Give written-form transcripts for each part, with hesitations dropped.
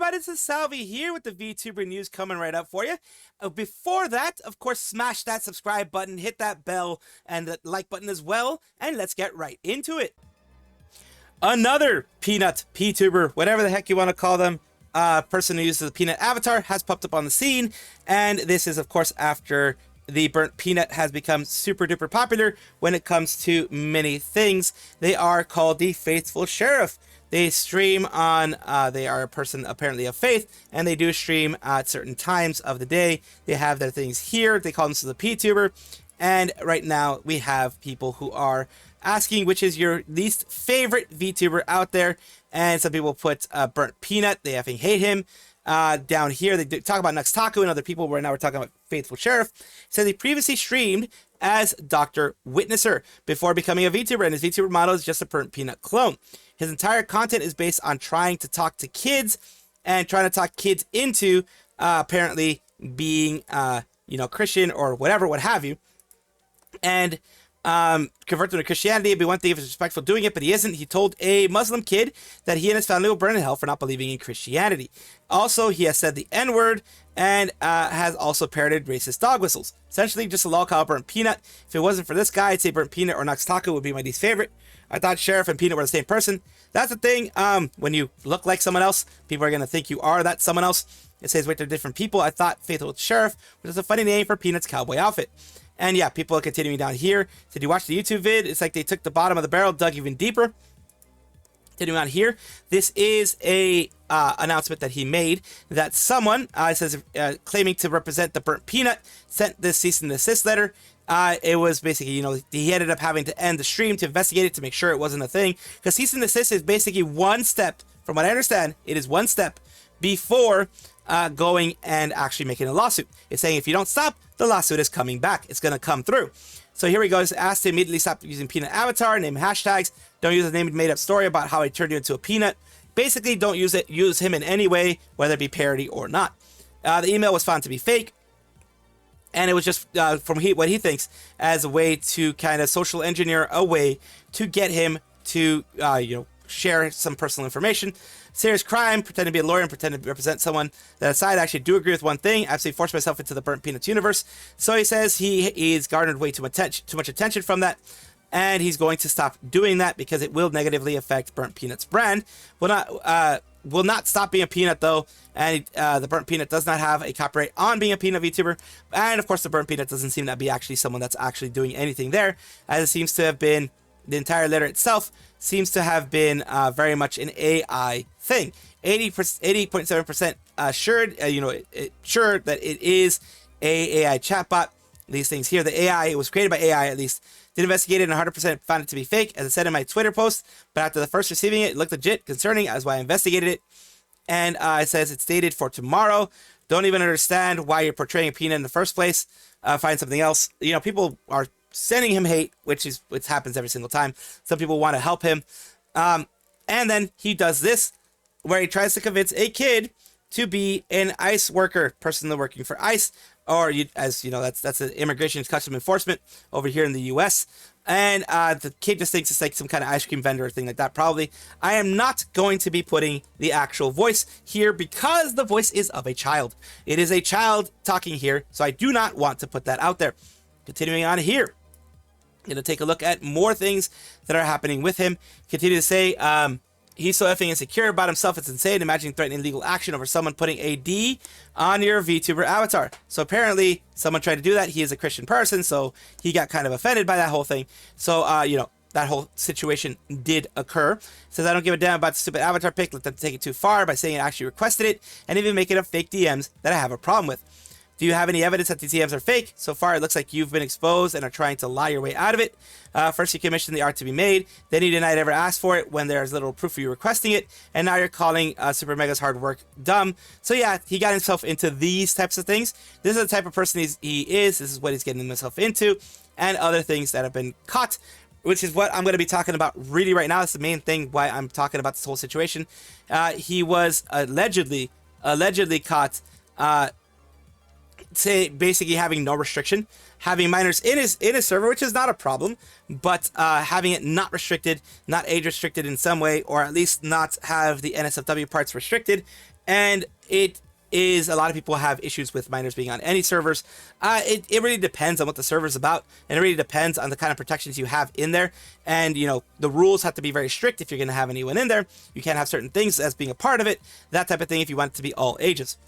everybody, this is Salvi here with the VTuber news coming right up for you. Before that, of course, smash that subscribe button, hit that bell, and the like button as well, and let's get right into it. Another peanut, P-tuber, whatever the heck you want to call them, person who uses the peanut avatar has popped up on the scene, and this is, of course, after the burnt peanut has become super duper popular when it comes to many things. They are called the Faithful Sheriff. They stream on, they are a person apparently of faith, and they do stream at certain times of the day. They have their things here. They call themselves a P-tuber. And right now we have people who are asking which is your least favorite VTuber out there. And some people put burnt peanut. They effing hate him. Down here, they talk about Nuxtaku and other people. Right now we're talking about Faithful Sheriff. So he previously streamed as Dr. Witnesser before becoming a VTuber, and his VTuber model is just a burnt peanut clone. His entire content is based on trying to talk to kids and trying to talk kids into apparently being, Christian or whatever, what have you. And convert them to Christianity. It'd be one thing if he's respectful doing it, but he isn't. He told a Muslim kid that he and his family will burn in hell for not believing in Christianity. Also, he has said the N-word and has also parroted racist dog whistles. Essentially, just a lol burnt peanut. If it wasn't for this guy, I'd say burnt peanut or Nuxtaku would be my least favorite. I thought Sheriff and Peanut were the same person. That's the thing. When you look like someone else, people are going to think you are that someone else. It says, wait, they're different people. I thought Faithful Sheriff, which is a funny name for Peanut's cowboy outfit. And yeah, people are continuing down here. Did you watch the YouTube vid? It's like they took the bottom of the barrel, dug even deeper. Continuing on here, this is a announcement that he made that someone, says, claiming to represent the burnt peanut, sent this cease and desist letter. It was basically, he ended up having to end the stream to investigate it to make sure it wasn't a thing. Because cease and desist is basically one step, from what I understand, it is one step before going and actually making a lawsuit. It's saying if you don't stop, the lawsuit is coming back. It's going to come through. So here we go. It's asked to immediately stop using peanut avatar, name hashtags, don't use a name made up story about how I turned you into a peanut. Basically, don't use it. Use him in any way, whether it be parody or not. The email was found to be fake. And it was just from what he thinks as a way to kind of social engineer a way to get him to, share some personal information. Serious crime, pretend to be a lawyer and pretend to represent someone that aside. I actually do agree with one thing. I absolutely forced myself into the burnt peanuts universe. So he says he's garnered way too much attention from that. And he's going to stop doing that because it will negatively affect Burnt Peanut's brand. Will not stop being a peanut though, and the Burnt Peanut does not have a copyright on being a peanut VTuber, and of course the Burnt Peanut doesn't seem to be actually someone that's actually doing anything there, as it seems to have been, the entire letter itself seems to have been very much an AI thing. 80.7% assured, sure that it is a AI chatbot. These things here, the AI, it was created by AI at least. Did investigate it and 100% found it to be fake, as I said in my Twitter post. But after the first receiving it, it looked legit, concerning, as why I investigated it. And it says it's dated for tomorrow. Don't even understand why you're portraying a peanut in the first place. Find something else. People are sending him hate, which happens every single time. Some people want to help him. And then he does this, where he tries to convince a kid to be an IRyS worker, person working for IRyS. Or, that's an immigration and customs enforcement over here in the U.S. And the kid just thinks it's like some kind of ice cream vendor or thing like that, probably. I am not going to be putting the actual voice here because the voice is of a child. It is a child talking here, so I do not want to put that out there. Continuing on here. Going to take a look at more things that are happening with him. Continue to say, he's so effing insecure about himself, it's insane. Imagine threatening legal action over someone putting a D on your VTuber avatar. So apparently someone tried to do that. He is a Christian person, so he got kind of offended by that whole thing. So, that whole situation did occur. Says, I don't give a damn about the stupid avatar pic. Let them take it too far by saying it actually requested it and even making up fake DMs that I have a problem with. Do you have any evidence that these DMs are fake? So far, it looks like you've been exposed and are trying to lie your way out of it. First, you commissioned the art to be made. Then you denied ever asked for it when there's little proof of you requesting it. And now you're calling Super Mega's hard work dumb. So yeah, he got himself into these types of things. This is the type of person he is. This is what he's getting himself into. And other things that have been caught, which is what I'm going to be talking about really right now. That's the main thing why I'm talking about this whole situation. He was allegedly caught say basically having no restriction, having minors in his server, which is not a problem, but having it not restricted, not age restricted in some way, or at least not have the NSFW parts restricted. And it is, a lot of people have issues with minors being on any servers. It really depends on what the server's about, and it really depends on the kind of protections you have in there. And you know, the rules have to be very strict if you're going to have anyone in there. You can't have certain things as being a part of it, that type of thing, if you want it to be all ages.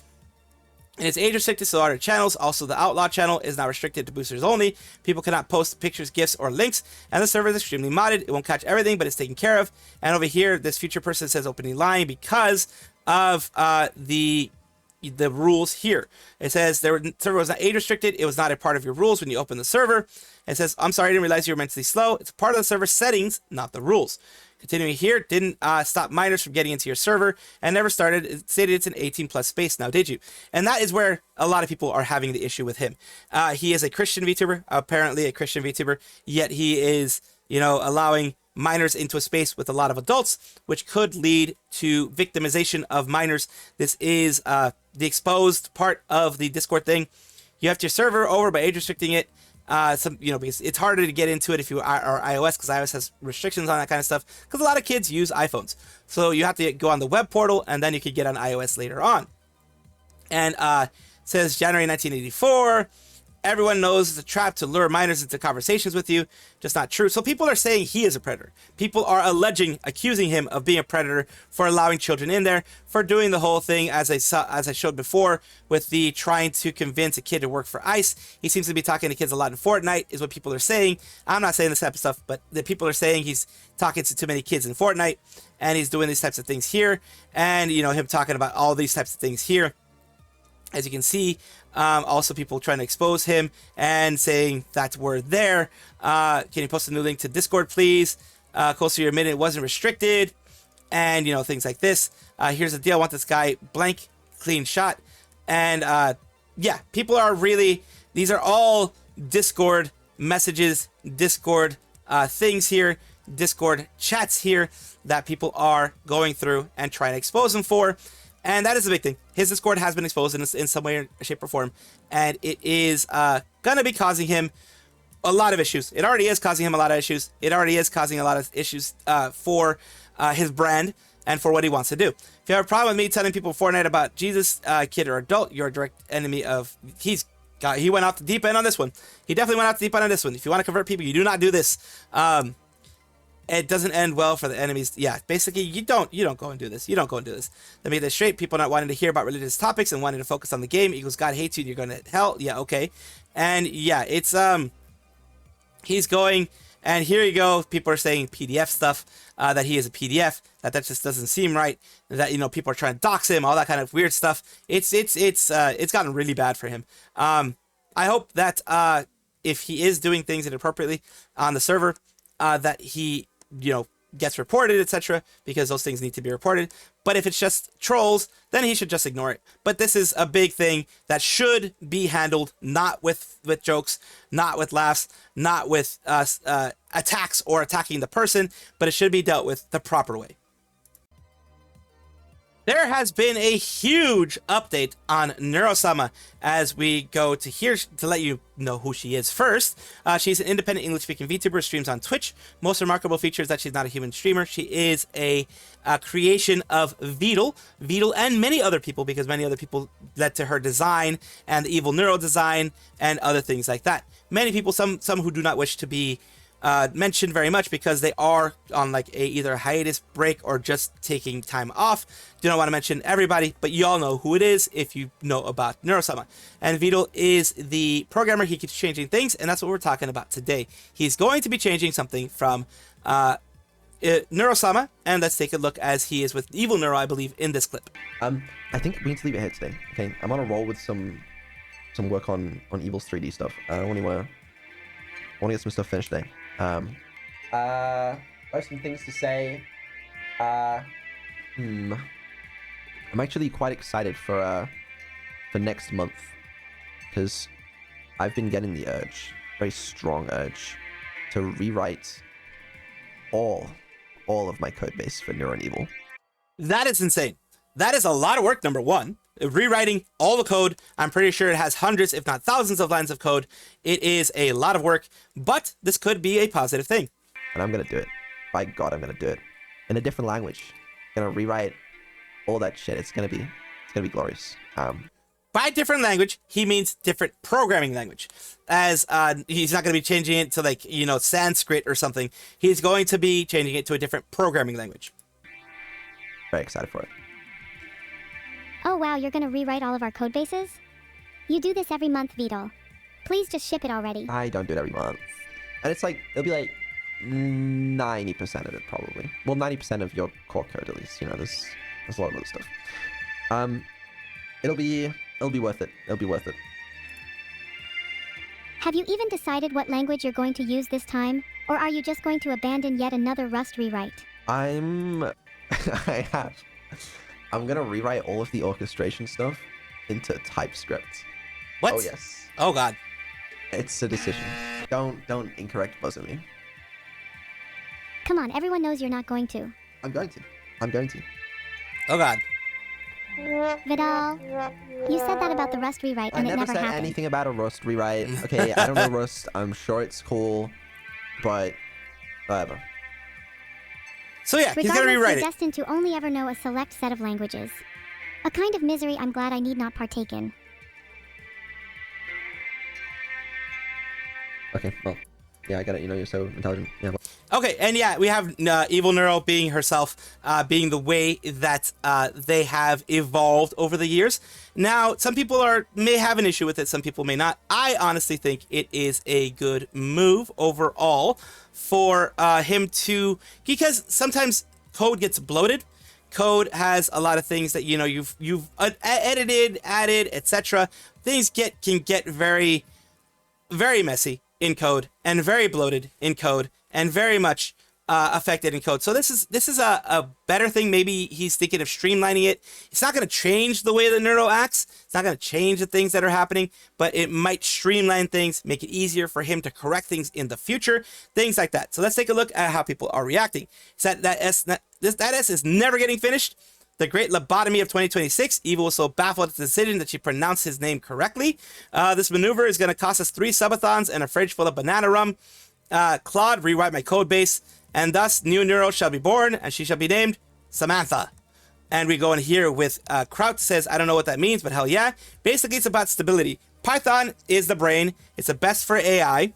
And it's age restricted to other channels. Also, the Outlaw channel is now restricted to boosters only. People cannot post pictures, GIFs, or links. And the server is extremely modded. It won't catch everything, but it's taken care of. And over here, this future person says openly lying because of the rules here. It says the server was not age restricted. It was not a part of your rules when you open the server. It says, I'm sorry, I didn't realize you were mentally slow. It's part of the server settings, not the rules. Continuing here, didn't stop minors from getting into your server, and never started. It stated it's an 18+ space. Now, did you? And that is where a lot of people are having the issue with him. He is a Christian VTuber, apparently a Christian VTuber, yet he is, you know, allowing minors into a space with a lot of adults, which could lead to victimization of minors. This is the exposed part of the Discord thing. You have your server over by age restricting it. Because it's harder to get into it if you are iOS, because iOS has restrictions on that kind of stuff, because a lot of kids use iPhones. So you have to go on the web portal, and then you could get on iOS later on. And it says January 1984. Everyone knows it's a trap to lure minors into conversations with you. Just not true. So people are saying he is a predator. People are accusing him of being a predator for allowing children in there, for doing the whole thing as I showed before with the trying to convince a kid to work for ICE. He seems to be talking to kids a lot in Fortnite, is what people are saying. I'm not saying this type of stuff, but the people are saying he's talking to too many kids in Fortnite, and he's doing these types of things here, and you know, him talking about all these types of things here. As you can see, also people trying to expose him and saying that we're there. Can you post a new link to Discord, please? Closer to your minute, it wasn't restricted. And, you know, things like this. Here's the deal. I want this guy blank, clean shot. And, yeah, people are really, these are all Discord messages, Discord things here, Discord chats here that people are going through and trying to expose him for. And that is a big thing. His Discord has been exposed in some way, shape, or form. And it is going to be causing him a lot of issues. It already is causing him a lot of issues. It already is causing a lot of issues for his brand and for what he wants to do. If you have a problem with me telling people Fortnite about Jesus, kid or adult, you're a direct enemy of... He went off the deep end on this one. He definitely went off the deep end on this one. If you want to convert people, you do not do this. It doesn't end well for the enemies. Yeah, basically, you don't go and do this. You don't go and do this. Let me get this straight. People not wanting to hear about religious topics and wanting to focus on the game equals God hates you and you're going to hell. Yeah, okay. And yeah, it's he's going, and here you go. People are saying PDF stuff, that he is a PDF, that just doesn't seem right. That, you know, people are trying to dox him, all that kind of weird stuff. It's gotten really bad for him. I hope that if he is doing things inappropriately on the server, that he, you know, gets reported, etc., because those things need to be reported. But if it's just trolls, then he should just ignore it. But this is a big thing that should be handled not with jokes, not with laughs, not with attacks or attacking the person, but it should be dealt with the proper way. There has been a huge update on Neuro as we go to here to let you know who she is first. She's an independent English-speaking VTuber, streams on Twitch. Most remarkable feature is that she's not a human streamer. She is a creation of Vedal, and many other people, because many other people led to her design and the evil Neuro design and other things like that. Many people, some who do not wish to be mentioned very much because they are on like either a hiatus break or just taking time off. Do not want to mention everybody, but you all know who it is if you know about Neuro. And Vedal is the programmer. He keeps changing things, and that's what we're talking about today. He's going to be changing something from Neuro, and let's take a look as he is with evil Neuro, I believe, in this clip. I think we need to leave it here today. Okay, I'm on a roll with some work on Evil's 3D stuff. I only want to get some stuff finished today. I have some things to say. I'm actually quite excited for next month, because I've been getting the urge, very strong urge, to rewrite all of my code base for Neuro and Evil. That is insane. That is a lot of work, number one. rewriting all the code. I'm pretty sure it has hundreds, if not thousands of lines of code. It is a lot of work, but this could be a positive thing. And I'm gonna do it. By God, I'm gonna do it in a different language. Gonna rewrite all that shit. It's gonna be glorious. By different language, he means different programming language. As he's not going to be changing it to like, you know, Sanskrit or something. He's going to be changing it to a different programming language. Very excited for it. Oh wow, you're gonna rewrite all of our code bases? You do this every month, Vedal. Please just ship it already. I don't do it every month. And it's like, it'll be like 90% of it probably. Well, 90% of your core code at least. You know, there's a lot of other stuff. It'll be worth it. It'll be worth it. Have you even decided what language you're going to use this time? Or are you just going to abandon yet another Rust rewrite? I'm gonna rewrite all of the orchestration stuff into TypeScript. What? Oh yes. Oh God. It's a decision. Don't incorrect buzz at me. Come on, everyone knows you're not going to. I'm going to. Oh God. Vidal, you said that about the Rust rewrite and I it never never said happened. anything about a Rust rewrite. Okay, I don't know Rust. I'm sure it's cool, but whatever. So yeah, he's going to Regardless, rewrite you're it. destined to only ever know a select set of languages. A kind of misery I'm glad I need not partake in. Okay, well, yeah, I get it. You know, you're so intelligent. Yeah. Well. Okay, and yeah, we have Evil Neuro being herself, being the way that they have evolved over the years. Now, some people may have an issue with it, some people may not. I honestly think it is a good move overall for him to, because sometimes code gets bloated. Code has a lot of things that, you know, you've edited, added, etc. Things can get very, very messy in code and very bloated in code and very much affected in code. So this is a better thing. Maybe he's thinking of streamlining it. It's not going to change the way the Neuro acts. It's not going to change the things that are happening, but it might streamline things, make it easier for him to correct things in the future, things like that. So let's take a look at how people are reacting. So that S is never getting finished. The great lobotomy of 2026. Evil was so baffled at the decision that she pronounced his name correctly. This maneuver is going to cost us 3 subathons and a fridge full of banana rum. Claude, rewrite my code base, and thus new Neuro shall be born, and she shall be named Samantha. And we go in here with Kraut says, I don't know what that means, but hell yeah. Basically, it's about stability. Python is the brain. It's the best for AI,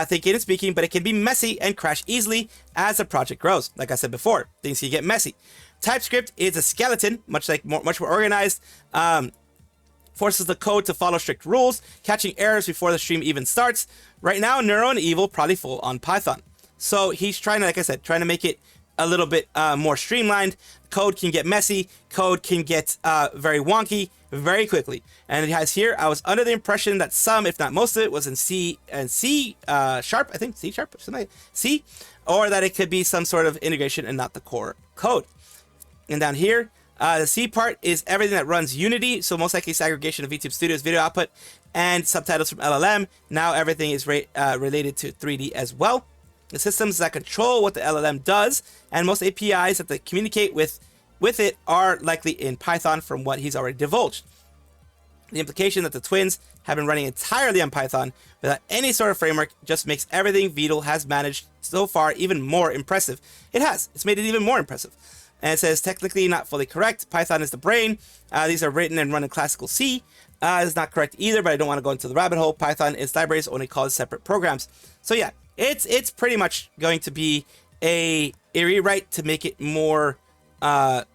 thinking and speaking, but it can be messy and crash easily as the project grows. Like I said before, things can get messy. TypeScript is a skeleton, much more organized. Forces the code to follow strict rules, catching errors before the stream even starts. Right now, Neuro and Evil probably full on Python. So he's trying to, like I said, trying to make it a little bit more streamlined. Code can get messy. Code can get very wonky very quickly. And it has here, I was under the impression that some, if not most of it, was in C sharp, I think, C sharp, or something like C, or that it could be some sort of integration and not the core code. And down here, the C part is everything that runs Unity, so most likely segregation of VTube Studio's video output and subtitles from LLM. Now everything is related to 3D as well. The systems that control what the LLM does, and most APIs that they communicate with it are likely in Python from what he's already divulged. The implication that the twins have been running entirely on Python without any sort of framework just makes everything Vedal has managed so far even more impressive. It has. It's made it even more impressive. And it says, technically not fully correct. Python is the brain. These are written and run in classical C. It's not correct either, but I don't want to go into the rabbit hole. Python is libraries only called separate programs. So yeah, it's pretty much going to be a rewrite to make it more, make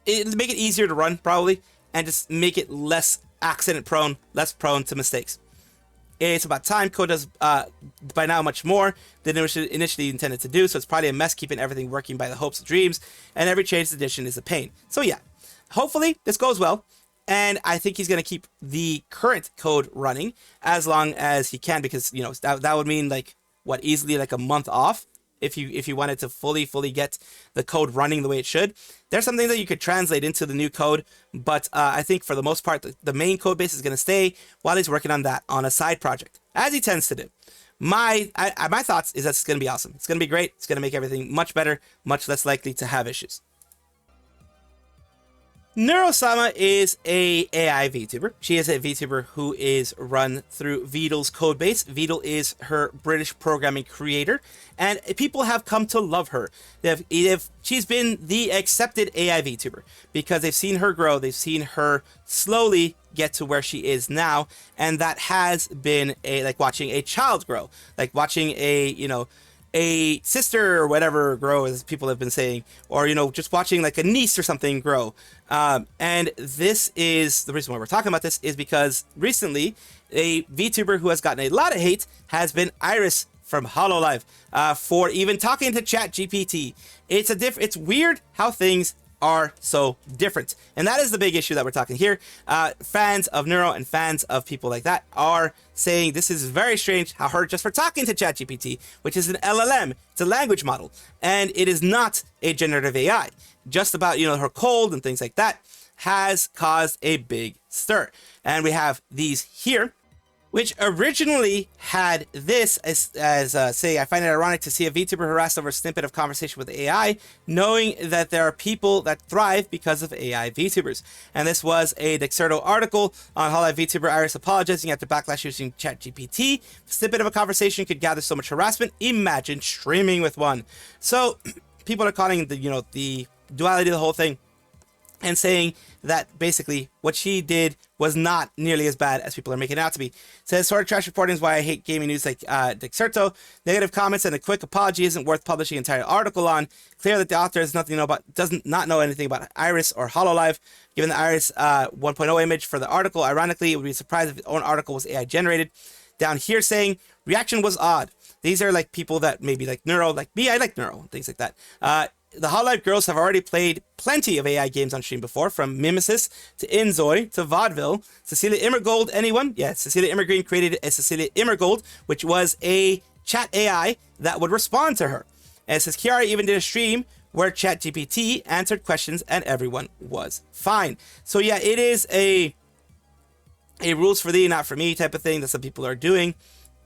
it easier to run probably, and just make it less accident prone, less prone to mistakes. It's about time. Code does by now much more than it initially intended to do, so it's probably a mess keeping everything working by the hopes and dreams, and every changed edition is a pain. So yeah, hopefully this goes well, and I think he's going to keep the current code running as long as he can, because, you know, that would mean like, what, easily like a month off if you wanted to fully get the code running the way it should. There's something that you could translate into the new code, but I think for the most part, the main code base is going to stay while he's working on that on a side project, as he tends to do. My thoughts is that it's going to be awesome. It's going to be great. It's going to make everything much better, much less likely to have issues. Neuro-sama is a AI VTuber. She is a VTuber who is run through Vedal's codebase. Vedal is her British programming creator, and people have come to love her. She's been the accepted AI VTuber because they've seen her grow, they've seen her slowly get to where she is now, and that has been like watching a child grow, like watching a sister or whatever grow, as people have been saying, or just watching like a niece or something grow. And this is the reason why we're talking about this, is because recently a VTuber who has gotten a lot of hate has been IRyS from Hololive for even talking to ChatGPT. It's weird how things are so different, and that is the big issue that we're talking here. Fans of Neuro and fans of people like that are saying this is very strange how her, just for talking to ChatGPT, which is an LLM, it's a language model, and it is not a generative AI, just about her cold and things like that, has caused a big stir. And we have these here, which originally had this as say, I find it ironic to see a VTuber harassed over a snippet of conversation with AI, knowing that there are people that thrive because of AI VTubers. And this was a Dexerto article on Hololive VTuber IRyS apologizing after backlash using ChatGPT. A snippet of a conversation could gather so much harassment. Imagine streaming with one. So people are calling the duality of the whole thing, and saying that basically what she did was not nearly as bad as people are making it out to be. It says, sort of trash reporting is why I hate gaming news like Dexerto. Negative comments and a quick apology isn't worth publishing an entire article on. Clear that the author has nothing to know about, doesn't not know anything about IRyS or Hololive. Given the IRyS 1.0 image for the article, ironically, it would be surprised if its own article was AI generated. Down here saying, reaction was odd. These are like people that maybe like Neuro, like me, I like Neuro, things like that. The Hololive girls have already played plenty of AI games on stream before, from Mimesis to Inzoi to Vaudeville. Cecilia Immergold, anyone? Yeah, Cecilia Immergreen created a Cecilia Immergold, which was a chat AI that would respond to her. And it says Kiara even did a stream where ChatGPT answered questions and everyone was fine. So yeah, it is a rules for thee, not for me type of thing that some people are doing.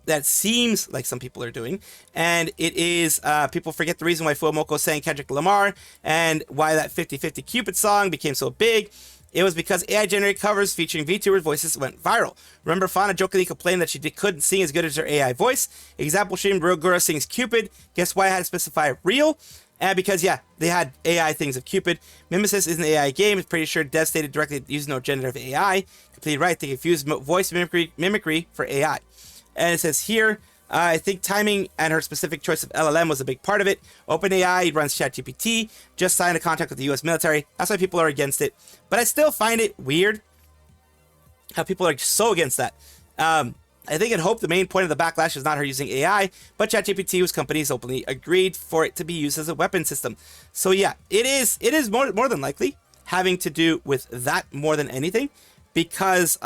That seems like some people are doing, and it is people forget the reason why Fuomoko sang Kendrick Lamar and why that 50-50 Cupid song became so big. It was because AI generated covers featuring VTuber voices went viral. Remember, Fauna jokingly complained that she couldn't sing as good as her AI voice. Example stream, Real Girl sings Cupid. Guess why I had to specify real? And because, yeah, they had AI things of Cupid. Mimesis is an AI game. It's pretty sure Dev stated directly using no generative AI. Completely right. They confused voice mimicry for AI. And it says here, I think timing and her specific choice of LLM was a big part of it. OpenAI runs ChatGPT, just signed a contract with the US military. That's why people are against it. But I still find it weird how people are so against that. I think and hope the main point of the backlash is not her using AI, but ChatGPT, whose companies openly agreed for it to be used as a weapon system. So yeah, it is more than likely having to do with that more than anything, because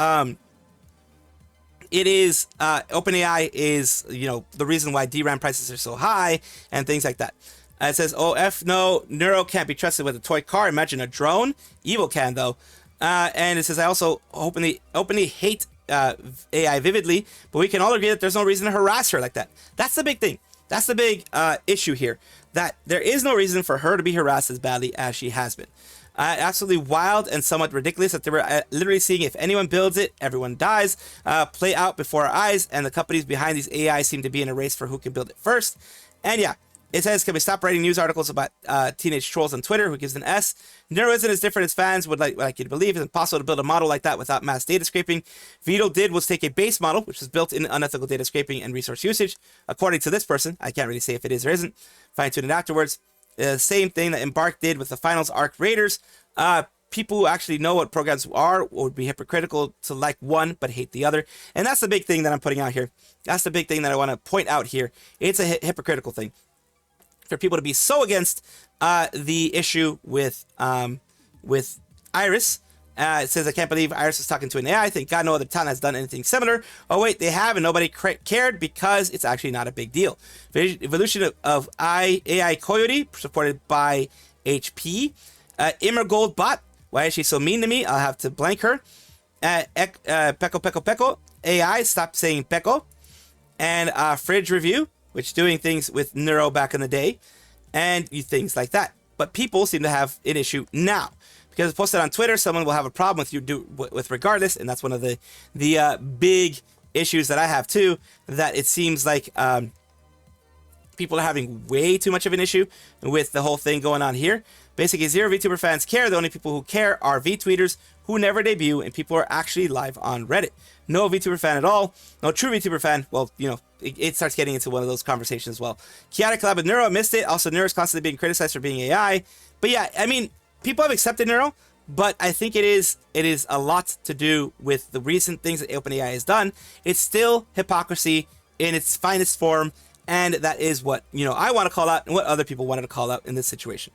it is OpenAI is the reason why DRAM prices are so high and things like that. It says, oh F no, Neuro can't be trusted with a toy car. Imagine a drone. Evil can though. And it says, I also openly hate AI vividly, but we can all agree that there's no reason to harass her like that. That's the big thing. That's the big issue here, that there is no reason for her to be harassed as badly as she has been. Absolutely wild and somewhat ridiculous that they were literally seeing if anyone builds it, everyone dies, play out before our eyes, and the companies behind these AI seem to be in a race for who can build it first. And yeah, it says, can we stop writing news articles about teenage trolls on Twitter? Who gives an S? Neuro isn't as different as fans would like you to believe. It's impossible to build a model like that without mass data scraping. Vedal did was take a base model, which was built in unethical data scraping and resource usage. According to this person, I can't really say if it is or isn't. Fine-tune it afterwards. Same thing that Embark did with the Finals Arc Raiders. People who actually know what programs are would be hypocritical to like one but hate the other. And that's the big thing that I'm putting out here. That's the big thing that I want to point out here. It's a hypocritical thing for people to be so against the issue with IRyS. It says, I can't believe IRyS is talking to an AI. Thank God no other talent has done anything similar. Oh wait, they have, and nobody cared because it's actually not a big deal. Evolution of AI Coyote, supported by HP. Immergold bot, why is she so mean to me? I'll have to blank her. Peko AI, stop saying Peko. And Fridge Review, which doing things with Neuro back in the day, and things like that. But people seem to have an issue now. because it's posted on Twitter, someone will have a problem with you with regardless, and that's one of the big issues that I have too. That it seems like people are having way too much of an issue with the whole thing going on here. Basically, zero VTuber fans care. The only people who care are VTweeters who never debut, and people are actually live on Reddit. No VTuber fan at all. No true VTuber fan. Well, you know, it starts getting into one of those conversations as well. Chaotic collab with Neuro, missed it. Also, Neuro's constantly being criticized for being AI. But yeah, I mean, people have accepted Neuro, but I think it is a lot to do with the recent things that OpenAI has done. It's still hypocrisy in its finest form, and that is what, you know, I want to call out and what other people wanted to call out in this situation.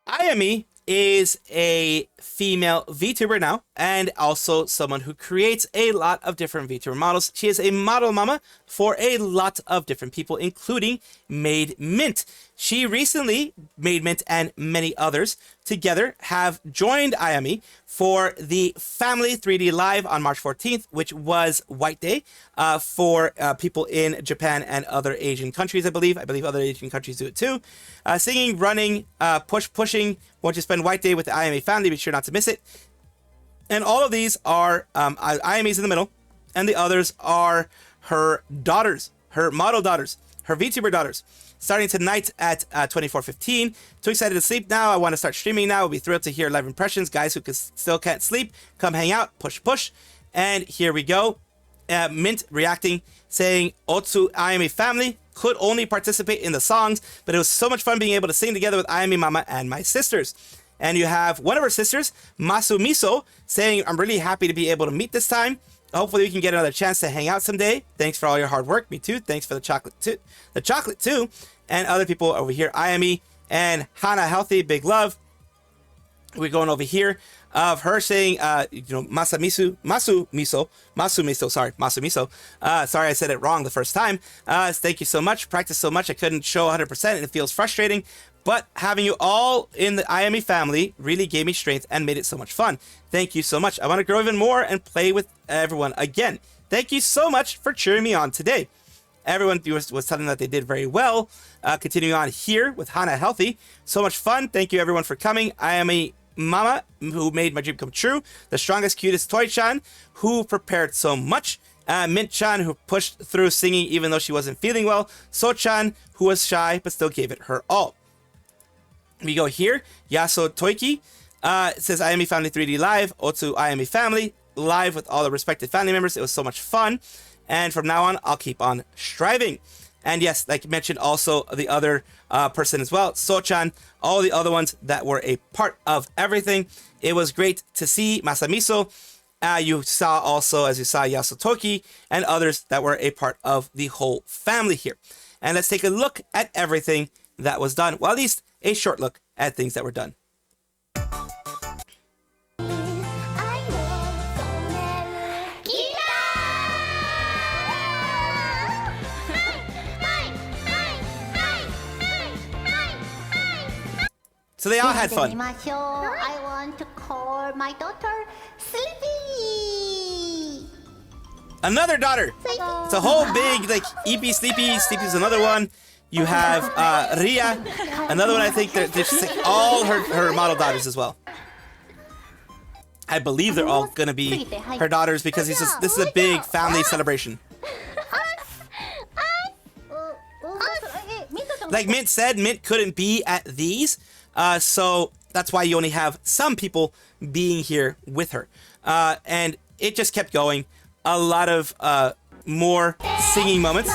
Ayamy is a female VTuber now, and also someone who creates a lot of different VTuber models. She is a model mama for a lot of different people, including Made Mint. She recently, Made Mint and many others together, have joined Ayamy for the Family 3D Live on March 14th, which was White Day for people in Japan and other Asian countries, I believe. I believe other Asian countries do it too. Singing, running, pushing. Won't you spend White Day with the Ayamy family? Be sure not to miss it. And all of these are Ayamy's in the middle, and the others are her daughters, her model daughters, her VTuber daughters. Starting tonight at 24:15. Too excited to sleep now. I want to start streaming now. We'll be thrilled to hear live impressions. Guys who still can't sleep, come hang out. Push. And here we go. Mint reacting, saying, Otsu Ayamy family could only participate in the songs, but it was so much fun being able to sing together with Ayamy Mama and my sisters. And you have one of her sisters, Masumiso, saying, I'm really happy to be able to meet this time. Hopefully we can get another chance to hang out someday. Thanks for all your hard work. Me too. Thanks for the chocolate too. And other people over here, Ayamy and Hana Healthy, big love. We're going over here of her saying, Masumiso. Sorry, I said it wrong the first time. Thank you so much. Practice so much. I couldn't show 100% and it feels frustrating. But having you all in the Ayamy family really gave me strength and made it so much fun. Thank you so much. I want to grow even more and play with everyone again. Thank you so much for cheering me on today. Everyone was telling that they did very well. Continuing on here with Hana Healthy. So much fun. Thank you everyone for coming. Ayamy Mama, who made my dream come true. The strongest, cutest Toy-chan, who prepared so much. Mint-chan, who pushed through singing even though she wasn't feeling well. So-chan, who was shy but still gave it her all. We go here. Yaso Toiki says Ayamy Family 3D Live. Otsu Ayamy Family live with all the respected family members. It was so much fun. And from now on, I'll keep on striving. And yes, like you mentioned, also the other person as well, So-chan, all the other ones that were a part of everything. It was great to see Masamiso. You saw also, as you saw, Yasutoki and others that were a part of the whole family here. And let's take a look at everything that was done. Well, at least a short look at things that were done. So they all had fun. I want to call my daughter Sleepy. Another daughter. It's a whole big, like, EP Sleepy. Sleepy's another one. You have Ria, another one. I think they're just like all her model daughters as well. I believe they're all gonna be her daughters because this is a big family celebration. Like Mint said, Mint couldn't be at these, so that's why you only have some people being here with her. And it just kept going. A lot of more singing moments.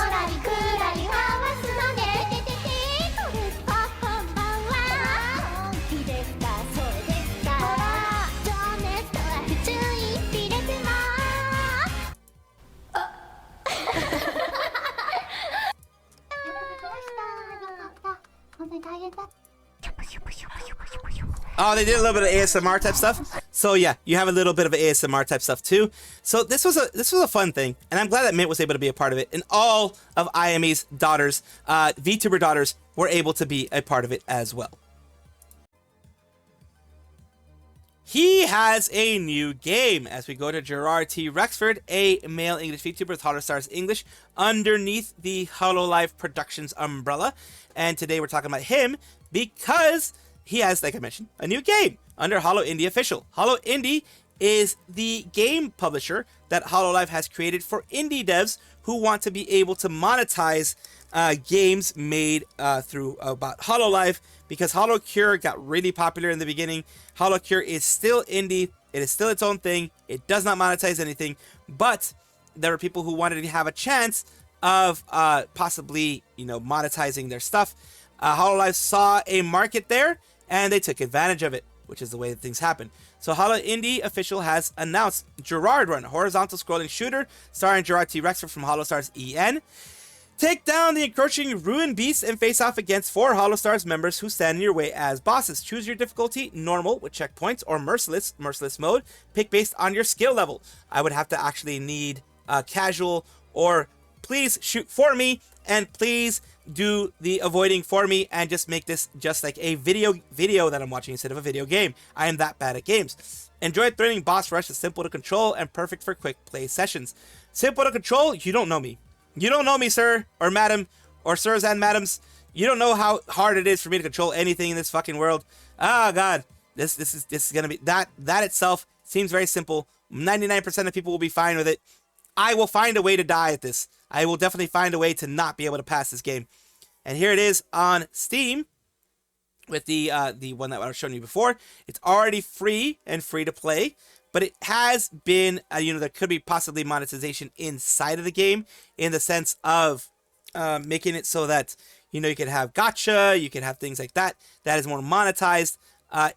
Oh, they did a little bit of ASMR type stuff. So yeah, you have a little bit of ASMR type stuff too. So this was a fun thing, and I'm glad that Mint was able to be a part of it. And all of Ayamy's daughters, VTuber daughters, were able to be a part of it as well. he has a new game. As we go to Jurard T. Rexford, a male English VTuber with Holostars English underneath the Hololive Productions umbrella. And today we're talking about him because he has, like I mentioned, a new game under Holo Indie Official. Holo Indie is the game publisher that Hololive has created for indie devs who want to be able to monetize games made through about Hololive, because HoloCure got really popular in the beginning. HoloCure is still indie. It is still its own thing. It does not monetize anything, but there are people who wanted to have a chance of possibly, monetizing their stuff. Hololive saw a market there, and they took advantage of it, which is the way that things happen. So Holo Indie Official has announced Jurard Run, horizontal scrolling shooter starring Jurard T. Rexford from Holostars EN. Take down the encroaching ruin beasts and face off against 4 Holostars members who stand in your way as bosses. Choose your difficulty, normal with checkpoints, or merciless mode. Pick based on your skill level. I would have to actually need casual, or please shoot for me, and please do the avoiding for me, and just make this just like a video that I'm watching instead of a video game. I am that bad at games. Enjoy thrilling boss rush is simple to control and perfect for quick play sessions. Simple to control? You don't know me. You don't know me, sir, or madam, or sirs and madams. You don't know how hard it is for me to control anything in this fucking world. Oh god, this is gonna be that itself seems very simple. 99% of people will be fine with it. I will find a way to die at this. I will definitely find a way to not be able to pass this game. And here it is on Steam with the one that I was showing you before. It's already free and free to play, but it has been, there could be possibly monetization inside of the game, in the sense of making it so that, you can have gacha, you can have things like that. That is more monetized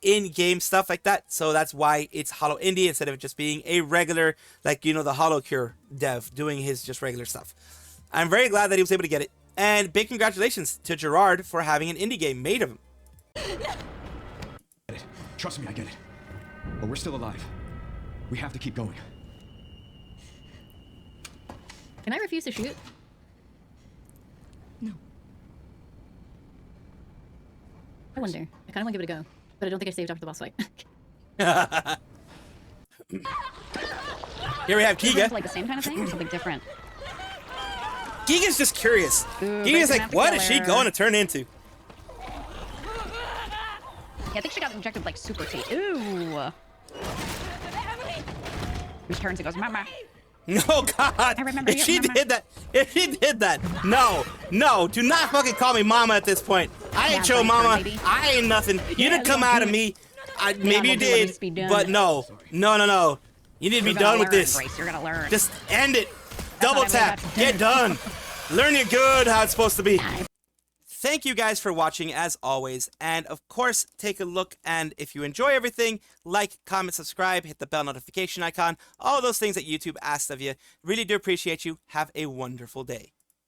in-game stuff like that. So that's why it's Holo Indie instead of it just being a regular, like, the HoloCure dev doing his just regular stuff. I'm very glad that he was able to get it. And big congratulations to Jurard for having an indie game made of him. Trust me, I get it. But we're still alive. We have to keep going. Can I refuse to shoot? No. I wonder. I kind of want to give it a go, but I don't think I saved after the boss fight. Here we have Giga. Like the same kind of thing or something different? Giga's just curious. Ooh, Giga's like, what is she going to turn into? Yeah, I think she got injected with, like, super tea. Ooh. He turns and goes, "Mama." No, God. I remember if you, she Mama. did that, no, do not fucking call me mama at this point. I ain't Yeah, your mama. maybe. I ain't nothing. You didn't come we'll out do of it. me. Maybe you we'll do it. did, Just be done. but no. You need to be You're done gonna with learn, this. Grace. You're gonna learn. Just end it. Double what I tap. meant. Get done. Learn it good how it's supposed to be. Thank you guys for watching as always, and of course take a look, and if you enjoy everything, like, comment, subscribe, hit the bell notification icon, all those things that YouTube asked of you. Really do appreciate you. Have a wonderful day.